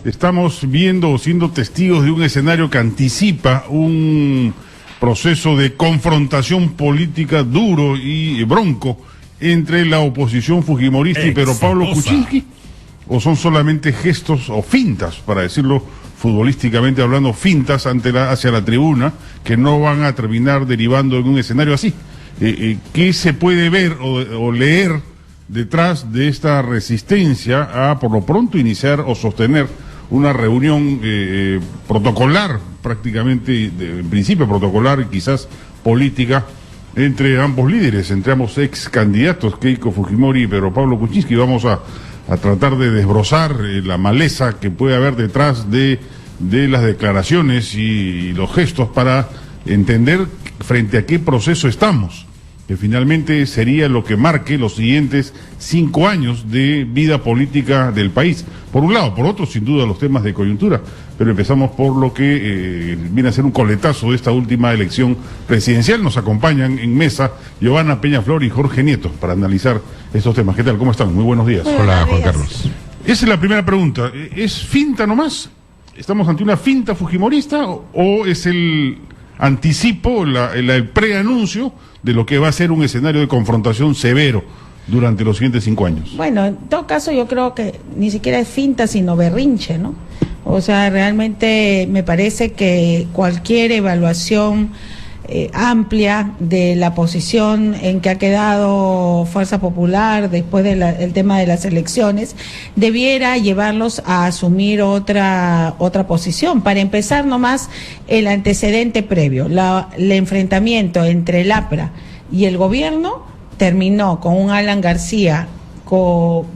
Estamos viendo o siendo testigos de un escenario que anticipa un proceso de confrontación política duro y bronco entre la oposición fujimorista y Pedro Pablo Kuczynski, o son solamente gestos o fintas, para decirlo futbolísticamente hablando, fintas hacia la tribuna que no van a terminar derivando en un escenario así. ¿Qué se puede ver o leer detrás de esta resistencia a, por lo pronto, iniciar o sostener una reunión protocolar, prácticamente, en principio protocolar y quizás política, entre ambos líderes, entre ambos ex candidatos, Keiko Fujimori y Pedro Pablo Kuczynski? Vamos a tratar de desbrozar la maleza que puede haber detrás de las declaraciones y los gestos para entender frente a qué proceso estamos, que finalmente sería lo que marque los siguientes 5 años de vida política del país. Por un lado, por otro, sin duda, los temas de coyuntura, pero empezamos por lo que viene a ser un coletazo de esta última elección presidencial. Nos acompañan en mesa Giovanna Peñaflor y Jorge Nieto para analizar estos temas. ¿Qué tal? ¿Cómo están? Muy buenos días. Hola, Juan Carlos. Esa es la primera pregunta. ¿Es finta nomás? ¿Estamos ante una finta fujimorista o es el anticipo, el preanuncio de lo que va a ser un escenario de confrontación severo durante los siguientes 5 años? Bueno, en todo caso yo creo que ni siquiera es finta sino berrinche, ¿no? O sea, realmente me parece que cualquier evaluación amplia de la posición en que ha quedado Fuerza Popular después del tema de las elecciones debiera llevarlos a asumir otra posición. Para empezar, nomás el antecedente previo, el enfrentamiento entre el APRA y el gobierno terminó con un Alan García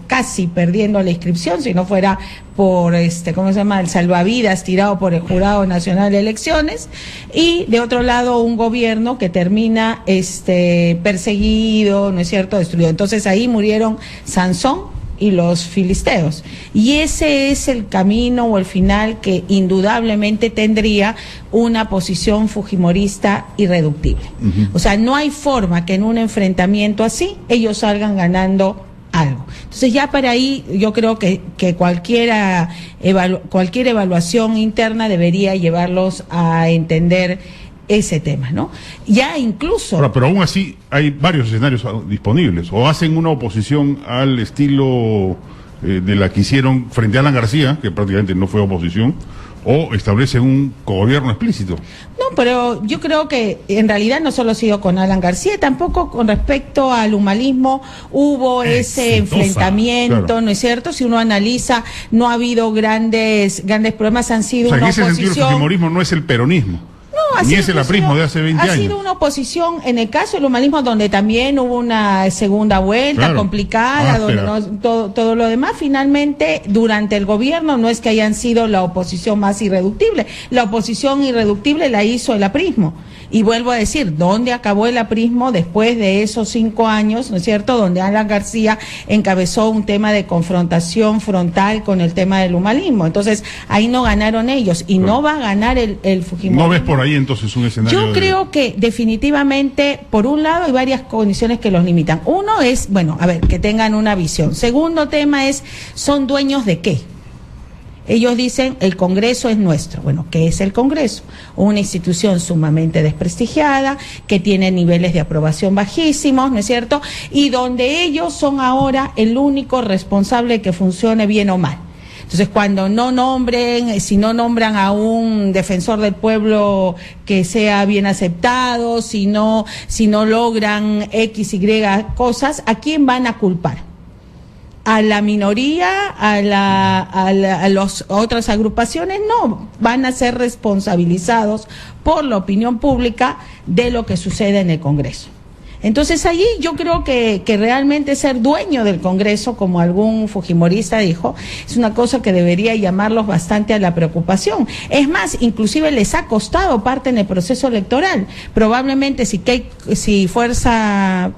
casi perdiendo la inscripción, si no fuera por ¿cómo se llama?, el salvavidas tirado por el Jurado Nacional de Elecciones, y de otro lado un gobierno que termina perseguido, ¿no es cierto?, destruido. Entonces ahí murieron Sansón y los filisteos, y ese es el camino o el final que indudablemente tendría una posición fujimorista irreductible. O sea, no hay forma que en un enfrentamiento así ellos salgan ganando algo. Entonces ya para ahí yo creo que cualquier evaluación interna debería llevarlos a entender ese tema, ¿no? Ya incluso... Ahora, pero aún así hay varios escenarios disponibles. O hacen una oposición al estilo de la que hicieron frente a Alan García, que prácticamente no fue oposición, o establecen un cogobierno explícito. No, pero yo creo que en realidad no solo ha sido con Alan García, tampoco con respecto al humanismo hubo ese enfrentamiento, claro. ¿No es cierto? Si uno analiza, no ha habido grandes problemas, han sido una oposición... en ese sentido el fujimorismo no es el peronismo. Ni es el aprismo de hace 20 años. Ha sido una oposición, en el caso del humanismo, donde también hubo una segunda vuelta, claro, complicada, donde todo lo demás, finalmente, durante el gobierno, no es que hayan sido la oposición más irreductible. La oposición irreductible la hizo el aprismo. Y vuelvo a decir, ¿dónde acabó el aprismo después de esos 5 años, ¿no es cierto?, donde Alan García encabezó un tema de confrontación frontal con el tema del humanismo? Entonces, ahí no ganaron ellos, y no va a ganar el fujimorismo. ¿No ves por ahí entonces un escenario? Yo creo que definitivamente, por un lado, hay varias condiciones que los limitan. Uno es, bueno, a ver, que tengan una visión. Segundo tema es, ¿son dueños de qué? Ellos dicen, el Congreso es nuestro. Bueno, ¿qué es el Congreso? Una institución sumamente desprestigiada, que tiene niveles de aprobación bajísimos, ¿no es cierto? Y donde ellos son ahora el único responsable de que funcione bien o mal. Entonces, si no nombran a un defensor del pueblo que sea bien aceptado, si no logran X, Y cosas, ¿a quién van a culpar? A la minoría, a las otras agrupaciones, no, van a ser responsabilizados por la opinión pública de lo que sucede en el Congreso. Entonces allí yo creo que realmente ser dueño del Congreso, como algún fujimorista dijo, es una cosa que debería llamarlos bastante a la preocupación. Es más, inclusive les ha costado parte en el proceso electoral. Probablemente si Fuerza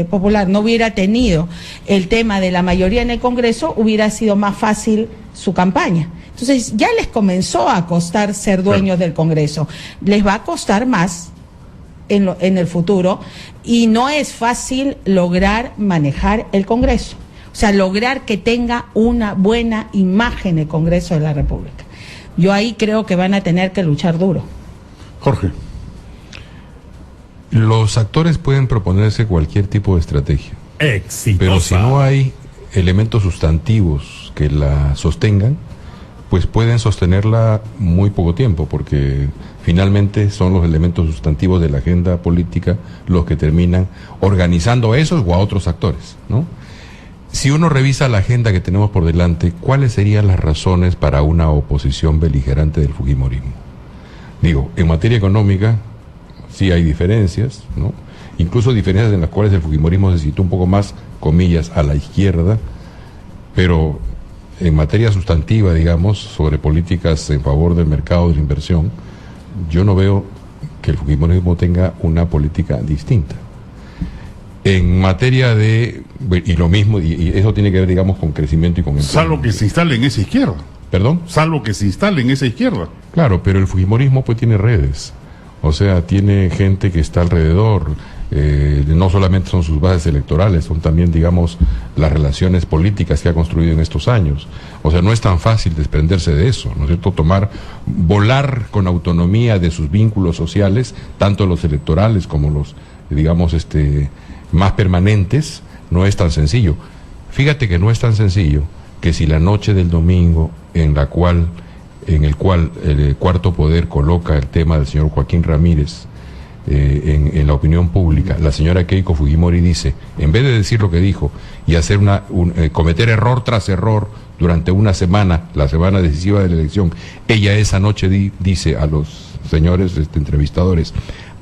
Popular no hubiera tenido el tema de la mayoría en el Congreso, hubiera sido más fácil su campaña. Entonces ya les comenzó a costar ser dueños del Congreso. Les va a costar más en el futuro, y no es fácil lograr manejar el Congreso. O sea, lograr que tenga una buena imagen el Congreso de la República. Yo ahí creo que van a tener que luchar duro. Jorge. Los actores pueden proponerse cualquier tipo de estrategia. Exitosa. Pero si no hay elementos sustantivos que la sostengan, pues pueden sostenerla muy poco tiempo, porque finalmente son los elementos sustantivos de la agenda política los que terminan organizando a esos o a otros actores, ¿no? Si uno revisa la agenda que tenemos por delante, ¿cuáles serían las razones para una oposición beligerante del fujimorismo? Digo, en materia económica sí hay diferencias, ¿no? Incluso diferencias en las cuales el fujimorismo se sitúa un poco más, comillas, a la izquierda, pero en materia sustantiva, digamos, sobre políticas en favor del mercado de la inversión, yo no veo que el fujimorismo tenga una política distinta. En materia de, y lo mismo, y eso tiene que ver, digamos, con crecimiento y con empleo. Salvo que se instale en esa izquierda. ¿Perdón? Salvo que se instale en esa izquierda. Claro, pero el fujimorismo pues tiene redes, o sea, tiene gente que está alrededor, no solamente son sus bases electorales, son también, digamos, las relaciones políticas que ha construido en estos años. O sea, no es tan fácil desprenderse de eso, ¿no es cierto? Volar con autonomía de sus vínculos sociales, tanto los electorales como los, digamos, más permanentes, no es tan sencillo. Fíjate que no es tan sencillo que si la noche del domingo en el cual el Cuarto Poder coloca el tema del señor Joaquín Ramírez en la opinión pública, la señora Keiko Fujimori dice, en vez de decir lo que dijo y hacer cometer error tras error durante una semana, la semana decisiva de la elección, ella esa noche dice a los señores entrevistadores,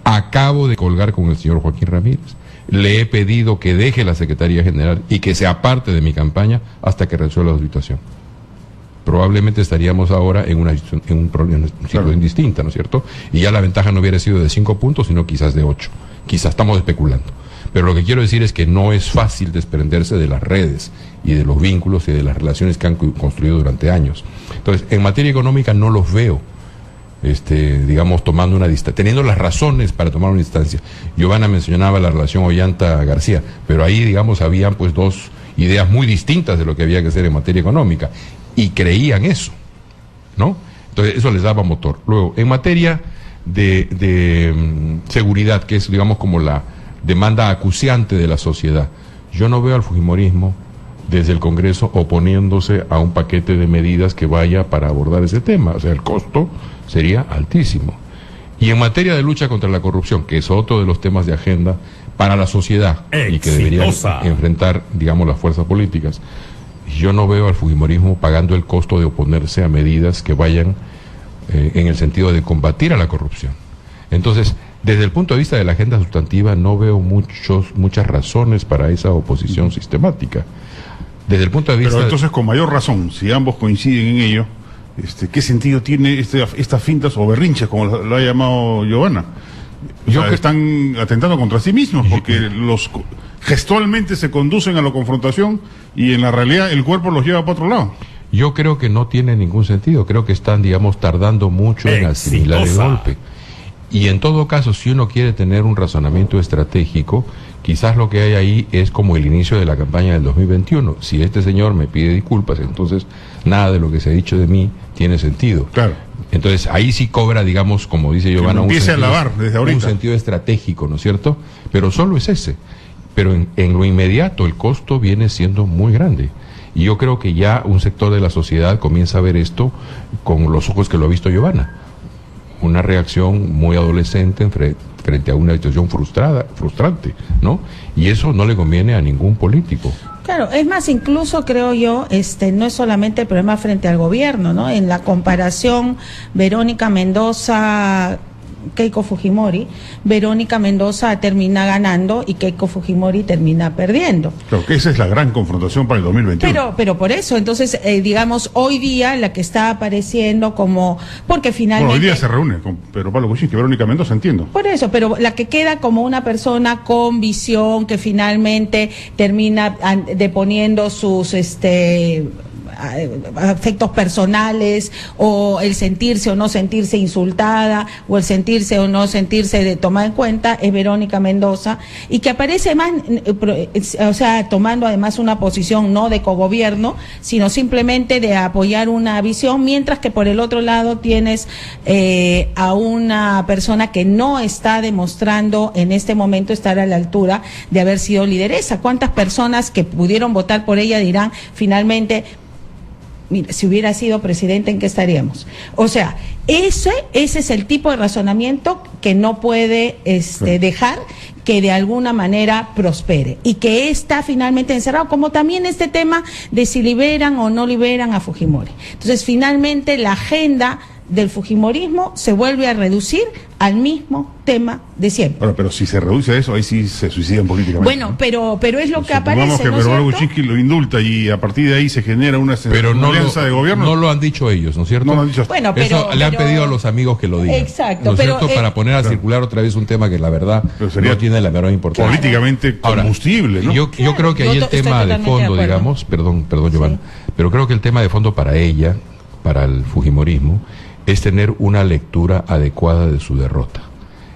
acabo de colgar con el señor Joaquín Ramírez, le he pedido que deje la Secretaría General y que se aparte de mi campaña hasta que resuelva la situación. Probablemente estaríamos ahora en una situación distinta, ¿no es cierto? Y ya la ventaja no hubiera sido de 5 puntos, sino quizás de 8. Quizás estamos especulando. Pero lo que quiero decir es que no es fácil desprenderse de las redes y de los vínculos y de las relaciones que han construido durante años. Entonces, en materia económica no los veo, digamos, tomando una distancia, teniendo las razones para tomar una distancia. Giovanna mencionaba la relación Ollanta-García, pero ahí, digamos, habían pues dos ideas muy distintas de lo que había que hacer en materia económica. Y creían eso, ¿no? Entonces eso les daba motor. Luego, en materia de seguridad, que es, digamos, como la demanda acuciante de la sociedad, yo no veo al fujimorismo desde el Congreso oponiéndose a un paquete de medidas que vaya para abordar ese tema. O sea, el costo sería altísimo. Y en materia de lucha contra la corrupción, que es otro de los temas de agenda para la sociedad y que deberían enfrentar, digamos, las fuerzas políticas, yo no veo al fujimorismo pagando el costo de oponerse a medidas que vayan en el sentido de combatir a la corrupción. Entonces, desde el punto de vista de la agenda sustantiva, no veo muchas razones para esa oposición sistemática. Desde el punto de vista... Pero entonces, con mayor razón, si ambos coinciden en ello, ¿qué sentido tiene estas fintas o berrinches, como lo ha llamado Giovanna? Están atentando contra sí mismos, porque gestualmente se conducen a la confrontación y en la realidad el cuerpo los lleva para otro lado. Yo creo que no tiene ningún sentido, creo que están, digamos, tardando mucho en asimilar el golpe. Y en todo caso, si uno quiere tener un razonamiento estratégico, quizás lo que hay ahí es como el inicio de la campaña del 2021. Si este señor me pide disculpas, entonces nada de lo que se ha dicho de mí tiene sentido. Claro. Entonces ahí sí cobra, digamos, como dice Giovanna, un sentido estratégico, ¿no es cierto? Pero solo es ese. Pero en lo inmediato el costo viene siendo muy grande. Y yo creo que ya un sector de la sociedad comienza a ver esto con los ojos que lo ha visto Giovanna. Una reacción muy adolescente frente a una situación frustrante, ¿no? Y eso no le conviene a ningún político. Claro, es más, incluso creo yo, no es solamente el problema frente al gobierno, ¿no? En la comparación Verónica Mendoza, Keiko Fujimori, Verónica Mendoza termina ganando y Keiko Fujimori termina perdiendo. Creo que esa es la gran confrontación para el 2021. Pero por eso, entonces, digamos, hoy día la que está apareciendo como, porque finalmente... Bueno, hoy día se reúne con Pedro Pablo Kuczynski, Verónica Mendoza, entiendo. Por eso, pero la que queda como una persona con visión que finalmente termina deponiendo sus afectos personales, o el sentirse o no sentirse insultada, o el sentirse o no sentirse de tomada en cuenta, es Verónica Mendoza, y que aparece más, o sea, tomando además una posición no de cogobierno, sino simplemente de apoyar una visión, mientras que por el otro lado tienes a una persona que no está demostrando en este momento estar a la altura de haber sido lideresa. ¿Cuántas personas que pudieron votar por ella dirán finalmente, mira, si hubiera sido presidente, ¿en qué estaríamos? O sea, ese es el tipo de razonamiento que no puede dejar que de alguna manera prospere, y que está finalmente encerrado, como también este tema de si liberan o no liberan a Fujimori. Entonces, finalmente la agenda del fujimorismo se vuelve a reducir al mismo tema de siempre. Ahora, pero si se reduce a eso, ahí sí se suicidan políticamente. Bueno, ¿no? pero es lo que aparece, que ¿no es Verónica cierto? Kuczynski lo indulta y a partir de ahí se genera una alianza de gobierno. No lo han dicho ellos, ¿no es cierto? No lo han dicho. Bueno, Eso le han pedido a los amigos que lo digan. Exacto, ¿no es pero, cierto? Para poner a circular otra vez un tema que la verdad sería no tiene la menor importancia. políticamente combustible, ¿no? Yo creo que ahí el tema de fondo, digamos, perdón, Giovanna, pero creo que el tema de fondo para ella, para el fujimorismo, es tener una lectura adecuada de su derrota.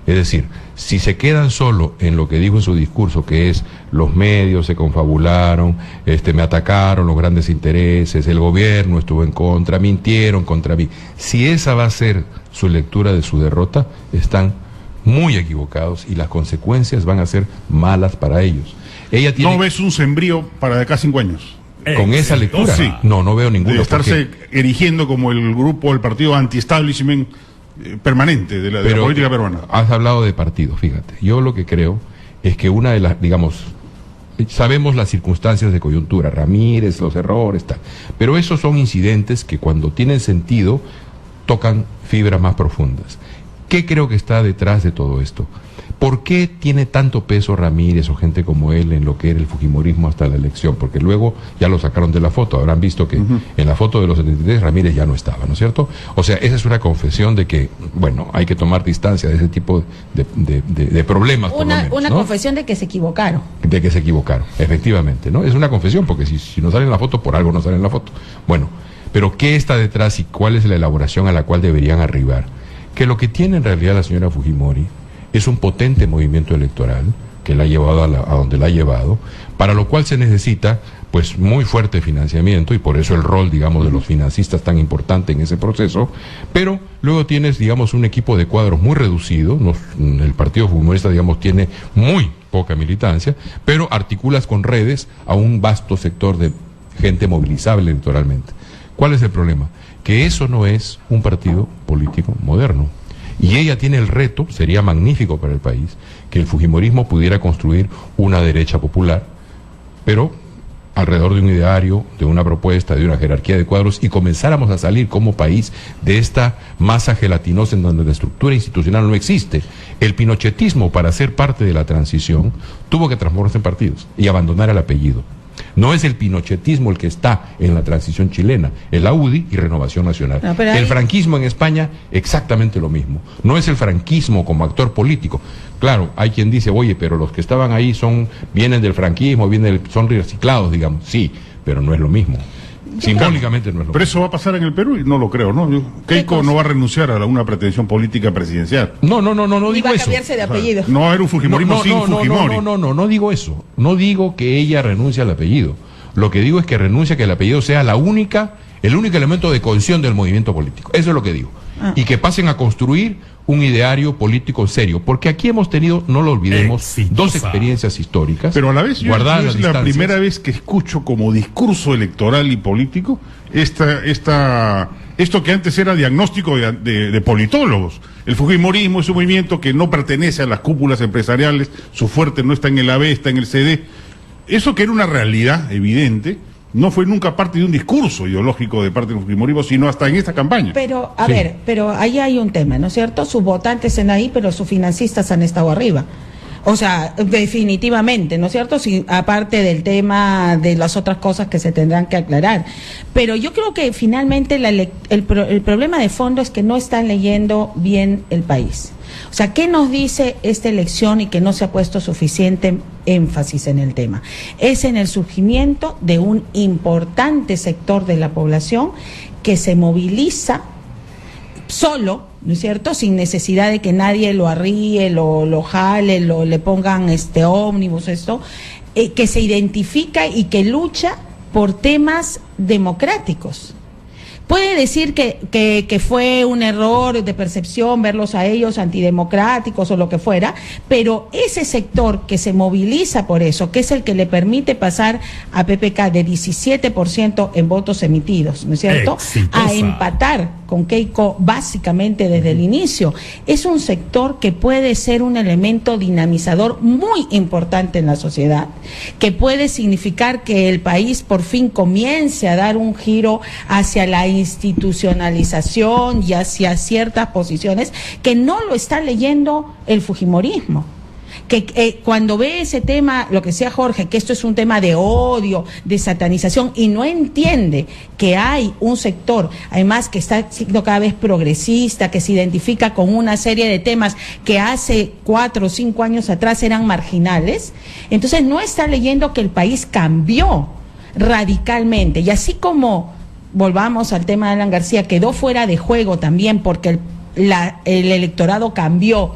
Es decir, si se quedan solo en lo que dijo en su discurso, que es los medios se confabularon, me atacaron los grandes intereses, el gobierno estuvo en contra, mintieron contra mí. Si esa va a ser su lectura de su derrota, están muy equivocados y las consecuencias van a ser malas para ellos. Ella tiene... ¿No ves un sembrío para de acá 5 años? Con esa lectura, sí. no veo ninguno. De estarse erigiendo como el grupo, el partido anti-establishment permanente de la política peruana. Has hablado de partidos, fíjate. Yo lo que creo es que una de las, digamos, sabemos las circunstancias de coyuntura, Ramírez, los errores, tal, pero esos son incidentes que cuando tienen sentido tocan fibras más profundas. ¿Qué creo que está detrás de todo esto? ¿Por qué tiene tanto peso Ramírez o gente como él en lo que era el fujimorismo hasta la elección? Porque luego ya lo sacaron de la foto. Habrán visto que en la foto de los 73 Ramírez ya no estaba, ¿no es cierto? O sea, esa es una confesión de que, bueno, hay que tomar distancia de ese tipo de problemas. Una ¿no? confesión de que se equivocaron. De que se equivocaron, efectivamente, ¿no? Es una confesión, porque si no sale en la foto, por algo no sale en la foto. Bueno, pero ¿qué está detrás y cuál es la elaboración a la cual deberían arribar? Que lo que tiene en realidad la señora Fujimori es un potente movimiento electoral que la ha llevado a donde la ha llevado, para lo cual se necesita pues muy fuerte financiamiento, y por eso el rol, digamos, de los financistas tan importante en ese proceso. Pero luego tienes, digamos, un equipo de cuadros muy reducido. El Partido Fujimorista, digamos, tiene muy poca militancia, pero articulas con redes a un vasto sector de gente movilizable electoralmente. ¿Cuál es el problema? Que eso no es un partido político moderno. Y ella tiene el reto, sería magnífico para el país, que el fujimorismo pudiera construir una derecha popular, pero alrededor de un ideario, de una propuesta, de una jerarquía de cuadros, y comenzáramos a salir como país de esta masa gelatinosa en donde la estructura institucional no existe. El pinochetismo, para ser parte de la transición, tuvo que transformarse en partidos y abandonar el apellido. No es el pinochetismo el que está en la transición chilena, el UDI y Renovación Nacional. No, el franquismo en España, exactamente lo mismo. No es el franquismo como actor político. Claro, hay quien dice, oye, pero los que estaban ahí vienen del franquismo, son reciclados, digamos. Sí, pero no es lo mismo. Simbólicamente no es lo Pero mismo. eso va a pasar en el Perú y no lo creo, ¿no? Keiko no va a renunciar a una pretensión política presidencial. No Y digo va a eso. cambiarse de apellido. No va a haber un fujimorismo sin Fujimori. No digo eso. No digo que ella renuncie al apellido. Lo que digo es que renuncia a que el apellido sea el único elemento de cohesión del movimiento político. Eso es lo que digo. Y que pasen a construir un ideario político serio. Porque aquí hemos tenido, no lo olvidemos, dos experiencias históricas. Pero a la vez, guardadas las es la distancias. primera vez que escucho como discurso electoral y político esto que antes era diagnóstico de politólogos. El fujimorismo es un movimiento que no pertenece a las cúpulas empresariales, su fuerte no está en el AB, está en el CD. Eso, que era una realidad evidente, no fue nunca parte de un discurso ideológico de parte del fujimorismo, sino hasta en esta campaña. Pero, a ver, pero ahí hay un tema, ¿no es cierto? Sus votantes en ahí, pero sus financistas han estado arriba. O sea, definitivamente, ¿no es cierto? Sí, aparte del tema de las otras cosas que se tendrán que aclarar. Pero yo creo que finalmente el problema de fondo es que no están leyendo bien el país. O sea, ¿qué nos dice esta elección y que no se ha puesto suficiente énfasis en el tema? Es en el surgimiento de un importante sector de la población que se moviliza solo, ¿no es cierto?, sin necesidad de que nadie lo arríe, lo jale, le pongan ómnibus, que se identifica y que lucha por temas democráticos. Puede decir que fue un error de percepción verlos a ellos antidemocráticos o lo que fuera, pero ese sector que se moviliza por eso, que es el que le permite pasar a PPK de 17% en votos emitidos, ¿no es cierto?, a empatar con Keiko básicamente desde el inicio, es un sector que puede ser un elemento dinamizador muy importante en la sociedad, que puede significar que el país por fin comience a dar un giro hacia la institucionalización y hacia ciertas posiciones que no lo está leyendo el fujimorismo. Que cuando ve ese tema, lo que sea Jorge, que esto es un tema de odio, de satanización, y no entiende que hay un sector, además que está siendo cada vez progresista, que se identifica con una serie de temas que hace 4 o 5 años atrás eran marginales, entonces no está leyendo que el país cambió radicalmente. Y así como, volvamos al tema de Alan García, quedó fuera de juego también porque el electorado cambió,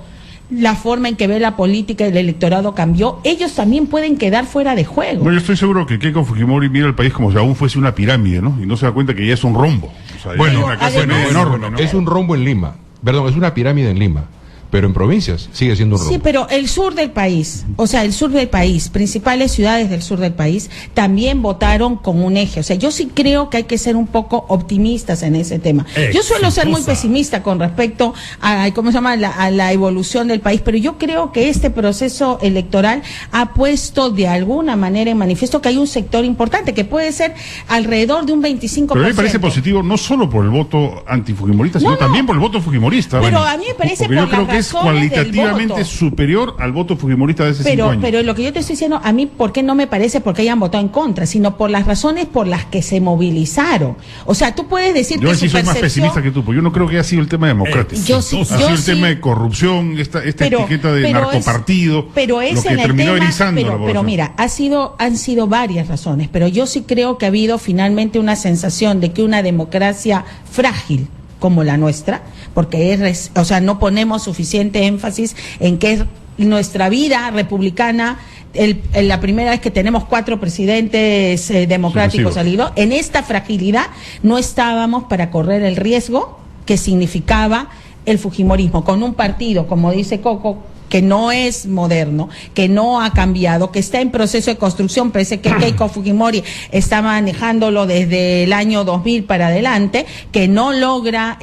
la forma en que ve la política del electorado cambió, ellos también pueden quedar fuera de juego. No, yo estoy seguro que Keiko Fujimori mira el país como si aún fuese una pirámide, ¿no? Y no se da cuenta que ya es un rombo. O sea, bueno, es una casa enorme, ¿no? Es un rombo en Lima. Perdón, es una pirámide en Lima. Pero en provincias sigue siendo un rombo. Sí, pero el sur del país, o sea, el sur del país, principales ciudades del sur del país, también votaron con un eje. O sea, yo sí creo que hay que ser un poco optimistas en ese tema. Yo suelo ser muy pesimista con respecto a, ¿cómo se llama?, a la evolución del país, pero yo creo que este proceso electoral ha puesto de alguna manera en manifiesto que hay un sector importante, que puede ser alrededor de un 25%. Pero a mí me parece positivo, no solo por el voto antifujimorista, sino también por el voto fujimorista. Pero a mí me parece por la es cualitativamente superior al voto fujimorista de hace 5 años. Pero lo que yo te estoy diciendo, a mí, ¿por qué no me parece porque hayan votado en contra? Sino por las razones por las que se movilizaron. O sea, tú puedes decir yo que sí soy más pesimista que tú, porque yo no creo que haya sido el tema democrático. Ha sido el tema de corrupción, esta etiqueta de narcopartido, pero es lo que en el terminó tema, erizando la población. Pero mira, han sido varias razones, pero yo sí creo que ha habido finalmente una sensación de que una democracia frágil como la nuestra, porque o sea, no ponemos suficiente énfasis en que es nuestra vida republicana, la primera vez que tenemos 4 presidentes democráticos salidos, en esta fragilidad no estábamos para correr el riesgo que significaba el fujimorismo, con un partido, como dice Coco, que no es moderno, que no ha cambiado, que está en proceso de construcción, pese que Keiko Fujimori está manejándolo desde el año 2000 para adelante, que no logra,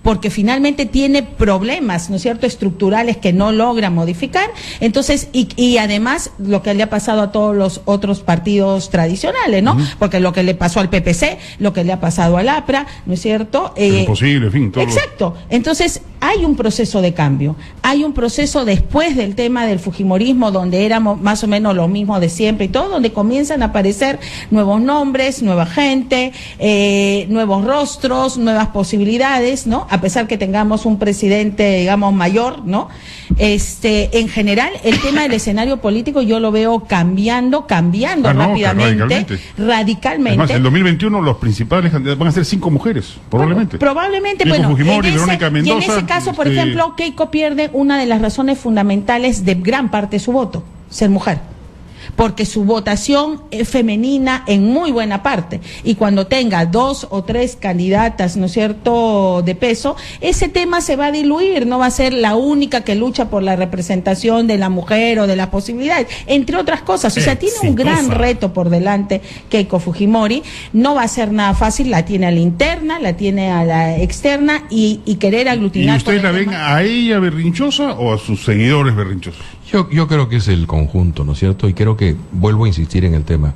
porque finalmente tiene problemas, ¿no es cierto?, estructurales que no logra modificar. Entonces, y además lo que le ha pasado a todos los otros partidos tradicionales, ¿no? Porque lo que le pasó al PPC, lo que le ha pasado al APRA, ¿no es cierto? Imposible, en fin, todo. Exacto. Entonces, hay un proceso de cambio, hay un proceso después del tema del fujimorismo, donde éramos más o menos lo mismo de siempre y todo, donde comienzan a aparecer nuevos nombres, nueva gente, nuevos rostros, nuevas posibilidades, ¿no? A pesar que tengamos un presidente, digamos, mayor, ¿no? En general, el tema del escenario político yo lo veo cambiando rápidamente, radicalmente. Además, en el 2021 los principales candidatos van a ser 5 mujeres, probablemente. Probablemente, Keiko bueno, Fujimori, Verónica Mendoza, y en ese caso, por ejemplo, Keiko pierde una de las razones fundamentales de gran parte de su voto, ser mujer. Porque su votación es femenina en muy buena parte, y cuando tenga 2 o 3 candidatas, ¿no es cierto?, de peso, ese tema se va a diluir, no va a ser la única que lucha por la representación de la mujer o de las posibilidades, entre otras cosas. O sea, tiene un gran reto por delante Keiko Fujimori, no va a ser nada fácil, la tiene a la interna, la tiene a la externa, y querer aglutinar. ¿Y ustedes la ven a ella berrinchosa o a sus seguidores berrinchosos? Yo creo que es el conjunto, ¿no es cierto? Y creo que, vuelvo a insistir en el tema,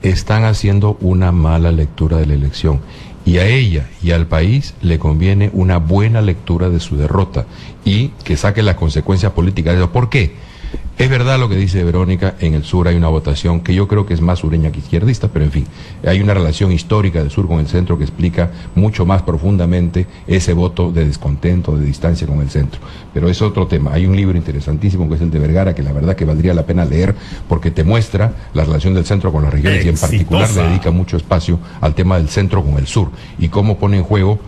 están haciendo una mala lectura de la elección. Y a ella y al país le conviene una buena lectura de su derrota y que saque las consecuencias políticas de eso. ¿Por qué? Es verdad lo que dice Verónica, en el sur hay una votación que yo creo que es más sureña que izquierdista, pero en fin, hay una relación histórica del sur con el centro que explica mucho más profundamente ese voto de descontento, de distancia con el centro. Pero es otro tema. Hay un libro interesantísimo que es el de Vergara, que la verdad que valdría la pena leer porque te muestra la relación del centro con las regiones y en particular le dedica mucho espacio al tema del centro con el sur y cómo pone en juego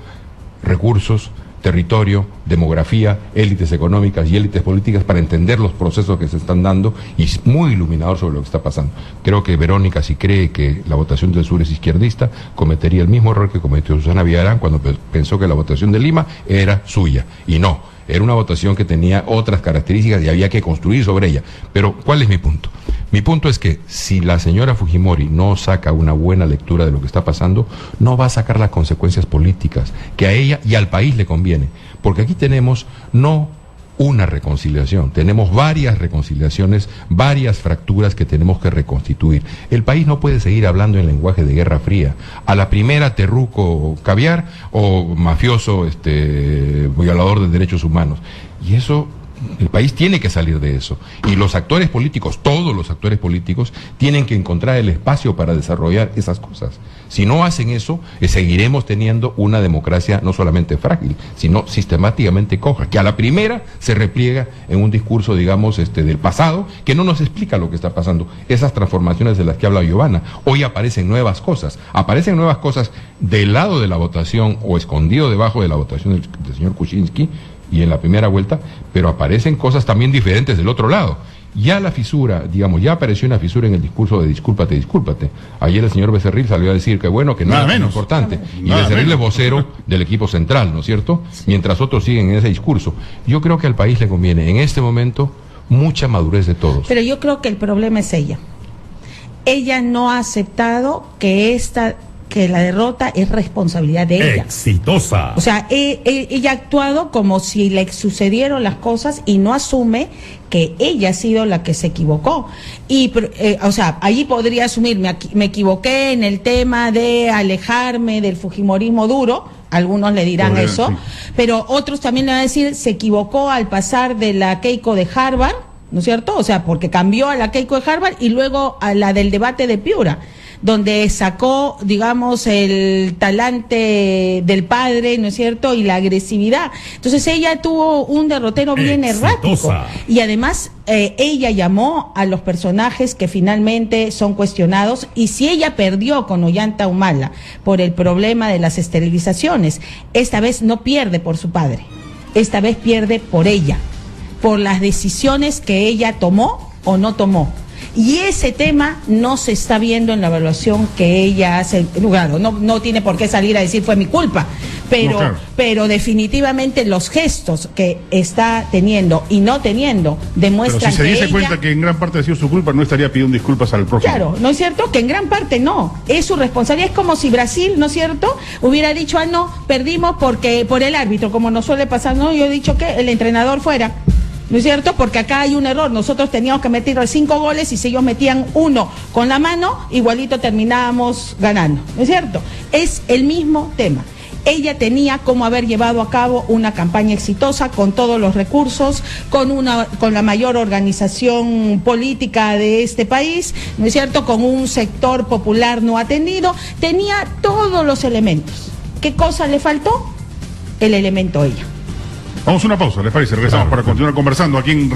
recursos, territorio, demografía, élites económicas y élites políticas para entender los procesos que se están dando y es muy iluminador sobre lo que está pasando. Creo que Verónica, si cree que la votación del sur es izquierdista, cometería el mismo error que cometió Susana Villarán cuando pensó que la votación de Lima era suya y no, era una votación que tenía otras características y había que construir sobre ella. Pero, ¿cuál es mi punto? Mi punto es que si la señora Fujimori no saca una buena lectura de lo que está pasando, no va a sacar las consecuencias políticas que a ella y al país le conviene. Porque aquí tenemos no una reconciliación, tenemos varias reconciliaciones, varias fracturas que tenemos que reconstituir. El país no puede seguir hablando en lenguaje de Guerra Fría. A la primera terruco caviar o mafioso violador de derechos humanos. Y eso... El país tiene que salir de eso. Y los actores políticos, todos los actores políticos, tienen que encontrar el espacio para desarrollar esas cosas. Si no hacen eso, seguiremos teniendo una democracia no solamente frágil, sino sistemáticamente coja, que a la primera se repliega en un discurso, digamos, del pasado, que no nos explica lo que está pasando. Esas transformaciones de las que habla Giovanna. Hoy aparecen nuevas cosas del lado de la votación o escondido debajo de la votación del señor Kuczynski, y en la primera vuelta, pero aparecen cosas también diferentes del otro lado. Ya la fisura, digamos, ya apareció una fisura en el discurso de discúlpate, discúlpate. Ayer el señor Becerril salió a decir que bueno, que no era tan importante. Y Becerril es vocero del equipo central, ¿no es cierto? Mientras otros siguen en ese discurso. Yo creo que al país le conviene, en este momento, mucha madurez de todos. Pero yo creo que el problema es ella. Ella no ha aceptado que la derrota es responsabilidad de ella. Exitosa. O sea, ella ha actuado como si le sucedieron las cosas y no asume que ella ha sido la que se equivocó. Y, o sea, allí podría asumir, me equivoqué en el tema de alejarme del fujimorismo duro, algunos le dirán eso, sí. Pero otros también le van a decir, se equivocó al pasar de la Keiko de Harvard, ¿no es cierto? O sea, porque cambió a la Keiko de Harvard y luego a la del debate de Piura, donde sacó, digamos, el talante del padre, ¿no es cierto?, y la agresividad. Entonces ella tuvo un derrotero bien errático. Y además ella llamó a los personajes que finalmente son cuestionados, y si ella perdió con Ollanta Humala por el problema de las esterilizaciones, esta vez no pierde por su padre, esta vez pierde por ella, por las decisiones que ella tomó o no tomó. Y ese tema no se está viendo en la evaluación que ella hace. Claro, no tiene por qué salir a decir fue mi culpa, pero, no, claro. Pero definitivamente los gestos que está teniendo y no teniendo demuestran que si se diese cuenta que en gran parte ha sido su culpa, no estaría pidiendo disculpas al próximo. Claro, ¿no es cierto? Que en gran parte no, es su responsabilidad. Es como si Brasil, ¿no es cierto?, hubiera dicho, no, perdimos por el árbitro, como nos suele pasar. No, yo he dicho que el entrenador fuera, ¿no es cierto? Porque acá hay un error. Nosotros teníamos que meter 5 goles y si ellos metían 1 con la mano, igualito terminábamos ganando, ¿no es cierto? Es el mismo tema. Ella tenía cómo haber llevado a cabo una campaña exitosa con todos los recursos, con la mayor organización política de este país, ¿no es cierto?, con un sector popular no atendido. Tenía todos los elementos. ¿Qué cosa le faltó? El elemento ella. Vamos a una pausa, ¿les parece? Regresamos para continuar conversando aquí en